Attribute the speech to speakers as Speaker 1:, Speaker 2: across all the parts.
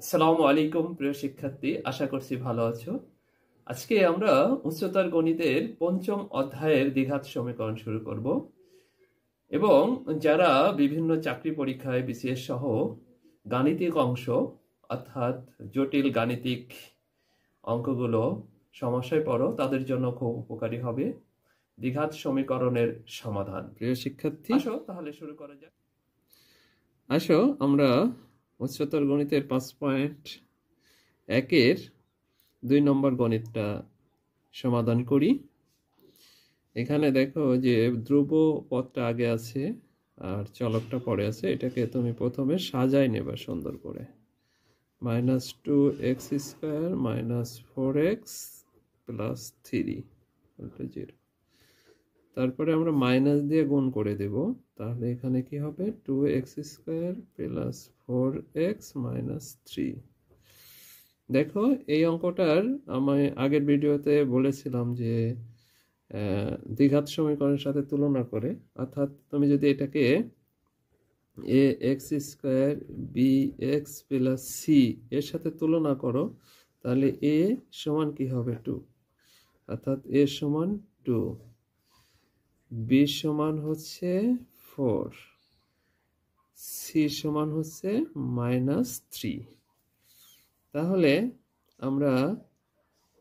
Speaker 1: আসসালামু আলাইকুম প্রিয় শিক্ষার্থী, আশা করছি ভালো আছো। আজকে আমরা উচ্চতর গণিতের পঞ্চম অধ্যায়ের দ্বিঘাত সমীকরণ শুরু করব এবং যারা বিভিন্ন চাকরি পরীক্ষায় বিসিএস সহ গাণিতিক অংশ অর্থাৎ জটিল গাণিতিক অঙ্কগুলো সমস্যায় পড়ো তাদের জন্য খুব উপকারী হবে দ্বিঘাত সমীকরণের সমাধান। প্রিয় শিক্ষার্থী, আসো তাহলে শুরু করা যাক। আসো আমরা উচ্চতর গণিতের 5.1-এর 2 নম্বর গণিতটা সমাধান করি। এখানে দেখো যে ধ্রুব পদটা আগে আছে আর চলকটা পরে আছে। এটাকে তুমি প্রথমে সাজাই নেবা সুন্দর করে। -2x² - 4x + 3 = 0। তারপরে আমরা মাইনাস দিয়ে গুণ করে দেব, তাহলে এখানে কি হবে 2x² + 4x - 3। দেখো এই অঙ্কটার আমি আগের ভিডিওতে বলেছিলাম যে দ্বিঘাত সমীকরণের সাথে তুলনা করে, অর্থাৎ তুমি যদি এটাকে ax² bx + c এর সাথে তুলনা করো তাহলে a সমান কি হবে 2, অর্থাৎ a সমান 2, b সমান হচ্ছে 4, c সমান হচ্ছে -3। তাহলে আমরা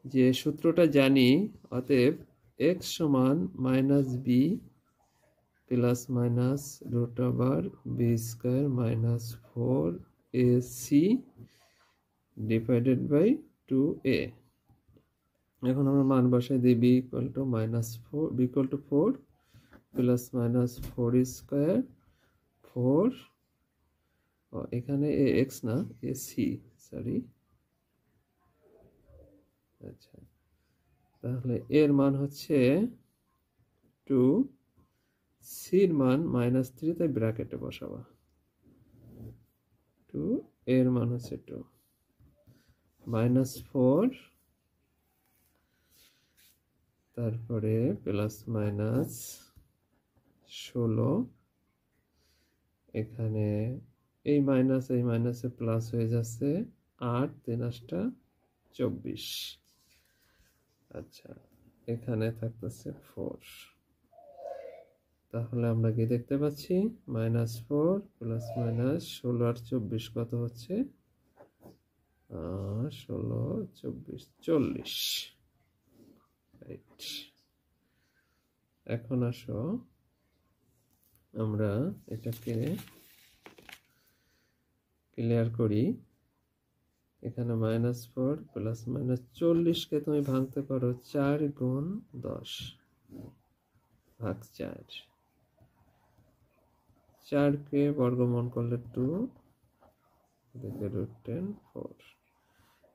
Speaker 1: যে সূত্রটা জানি, অতএব x সমান -b ± √b² - 4ac / 2a। এখন আমরা মান বসাই দিই। b = -4 b = 4 ± 4² 4, এখানে ax না ac, সরি। আচ্ছা, তাহলে এর মান হচ্ছে 2, সির মান -3, তাই ব্র্যাকেটে বসাবা 2, এর মান হচ্ছে 2 -4, তারপরে ±16, এখানে এই মাইনাসে প্লাস হয়ে যাচ্ছে 8 3 8 24। আচ্ছা, এখানে থাকতেছে 4। তাহলে আমরা কি দেখতে পাচ্ছি, -4 ±16 আর 24 কত হচ্ছে 16 24 40। রাইট। এখন আসো আমরা এটাকে ক্লিয়ার করি। এখানে -4 ± 40 কে তুমি ভাঙতে পারো 4 × 10 ভাগ 4। 4 কে বর্গমূল করলে 2, এদিকে √10 4।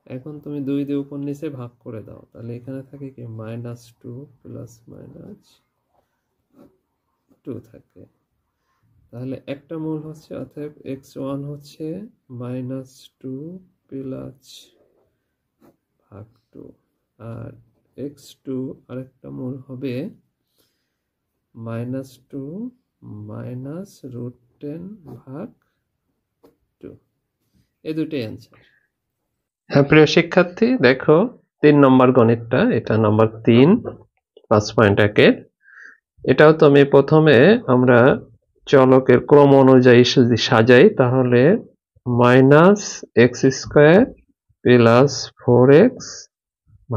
Speaker 1: এখন তুমি 2 দিয়ে উপর নিচে ভাগ করে দাও, তাহলে এখানে থাকে কি -2 ± 2 থাকে। তাহলে একটা মূল হচ্ছে, অতএব x1 হচ্ছে -2 ভাগ 2, আর x2 আরেকটা মূল হবে -2 √10 ভাগ 2। এই দুটোই অ্যান্সার। হ্যাঁ প্রিয় শিক্ষার্থী, দেখো 3 নম্বর গণিতটা, এটা নম্বর 3 5.1-এর। এটাও তুমি প্রথমে আমরা চলকের ক্রম অনুযায়ী যদি সাজাই তাহলে -x² + 4x -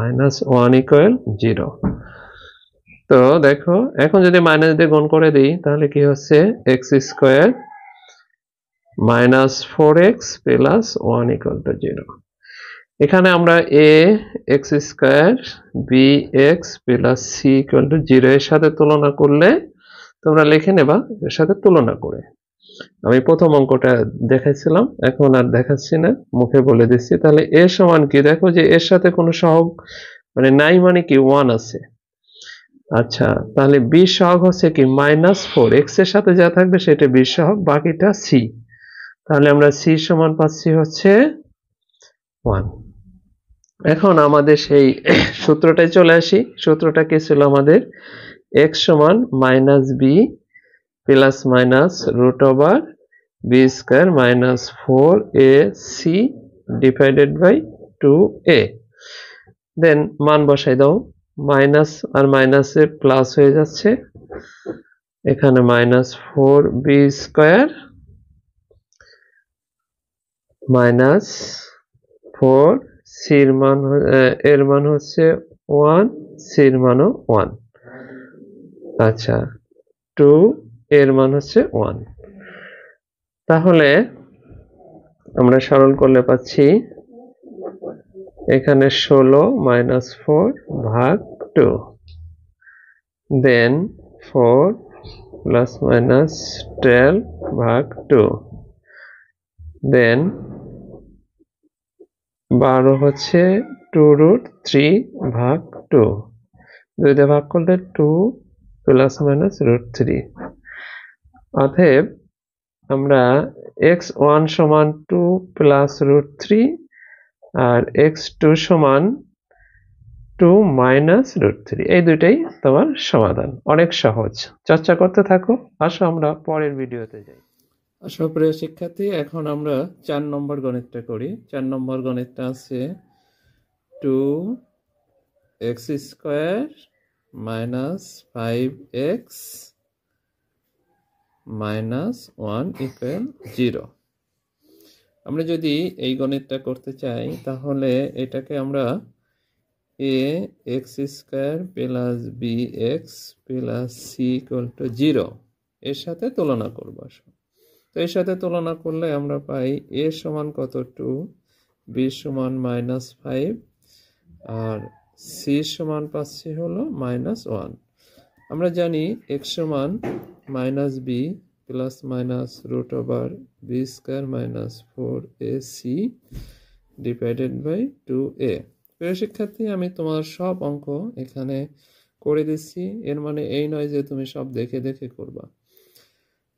Speaker 1: 1 = 0। তো দেখো এখন যদি মাইনাস দিয়ে গুণ করে দিই তাহলে কি হচ্ছে x² - 4x + 1 = 0। এখানে আমরা ax² bx + c = 0 এর সাথে তুলনা করলে তোমরা লিখে নেবা এর সাথে তুলনা করে। আমি প্রথম অঙ্কটা দেখাইছিলাম, এখন আর দেখাচ্ছি না, মুখে বলে দিচ্ছি। তাহলে a সমান কি, দেখো যে এর সাথে কোনো সহগ মানে নাই, মানে কি 1 আছে। আচ্ছা, তাহলে b সহগ হচ্ছে কি -4, x এর সাথে যা থাকবে সেটা b সহগ, বাকিটা c। তাহলে আমরা c সমান পাচ্ছি হচ্ছে 1। এখন আমাদের সেই সূত্রটায় চলে আসি। সূত্রটা কি ছিল আমাদের, x সমান -b ± √b² - 4ac divided by 2a। দেন মান বসাই দাও, মাইনাস আর মাইনাসে প্লাস হয়ে যাচ্ছে, এখানে -4b স্কয়ার মাইনাস 4, এর মান হচ্ছে 1, সির মানও 1। আচ্ছা, 2 এর মান হচ্ছে 1। তাহলে আমরা সরল করলে পাচ্ছি এখানে 16 - 4 ভাগ 2, দেন 4 ± 12 ভাগ 2, দেন 12 হচ্ছে 2√3 ভাগ 2, 2 দিয়ে ভাগ করলে 2 ± √3। অতএব আমরা x1 সমান 2 + √3 আর x2 সমান 2 - √3, এই দুইটাই তোমার সমাধান। অনেক সহজ, চর্চা করতে থাকো। আসো আমরা পরের ভিডিওতে যাই। আসো প্রিয় শিক্ষার্থী, এখন আমরা 4 নম্বর গণিতটা করি। 4 নম্বর গণিতটা আছে 2x² - 5x - 1 = 0। আমরা যদি এই গণিতটা করতে চাই তাহলে এটাকে আমরা ax² + bx + c = 0 এর সাথে তুলনা করব। তো এর সাথে তুলনা করলে আমরা পাই a সমান কত 2, b সমান -5 আর c সমান পাচ্ছি হলো -1। আমরা জানি x সমান -b ± √b² - 4ac divided by 2a। প্রিয় শিক্ষার্থী, আমি তোমার সব অঙ্ক এখানে করে দিচ্ছি। এর মানে এই নয় যে তুমি সব দেখে দেখে করবা।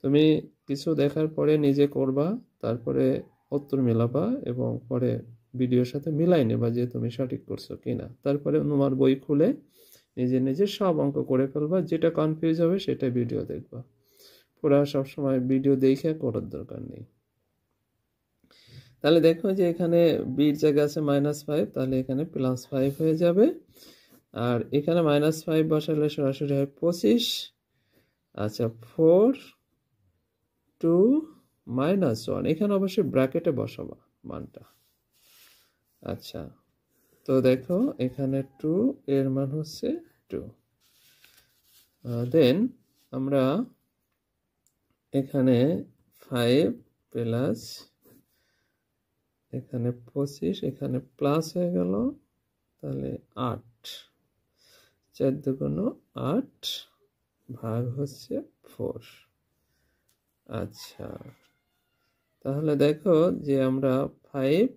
Speaker 1: তুমি কিছু দেখার পরে নিজে করবা, তারপরে উত্তর মিলাবা এবং পরে ভিডিওর সাথে মিলাই নেবা যে তুমি সঠিক করছো কিনা। তারপরে তোমার বই খুলে নিজে নিজে সব অঙ্ক করে ফেলবা। যেটা কনফিউজ হবে সেটা ভিডিও দেখবা। পুরা সবসময় ভিডিও দেখে করার দরকার নেই। তাহলে দেখো যে এখানে বির জায়গা আছে -5, তাহলে এখানে +5 হয়ে যাবে। আর এখানে -5 বসালে সরাসরি হয় 25। আচ্ছা, 4 2 -1, এখানে অবশ্যই ব্র্যাকেটে বসাবা মানটা। আচ্ছা, তো দেখো এখানে 2 এর মান হচ্ছে 2। দেন আমরা এখানে 5 প্লাস এখানে 25, এখানে প্লাস হয়ে গেল, তাহলে 8, 4 দুগুণ 8 ভাগ হচ্ছে 4। আচ্ছা, তাহলে দেখো যে আমরা 5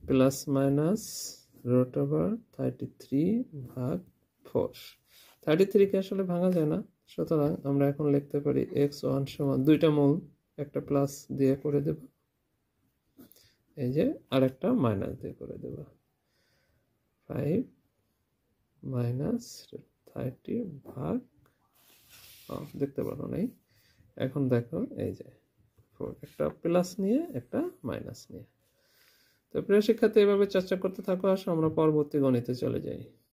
Speaker 1: ±√33 ভাগ 4। 33 কে আসলে ভাঙা যায় না, সুতরাং আমরা এখন লিখতে পারি x1 সমান, দুইটা মূল একটা প্লাস দিয়ে করে দেব, এই যে আরেকটা মাইনাস দিয়ে করে দেব। 5 -30 ভাগ, দেখতে পারো নাই, এখন দেখো এই যে 4, একটা প্লাস নিয়ে একটা মাইনাস নিয়ে। তো প্রিয় শিক্ষার্থী, এভাবে চর্চা করতে থাকো। আসো আমরা পরবর্তী গণিতে চলে যাই।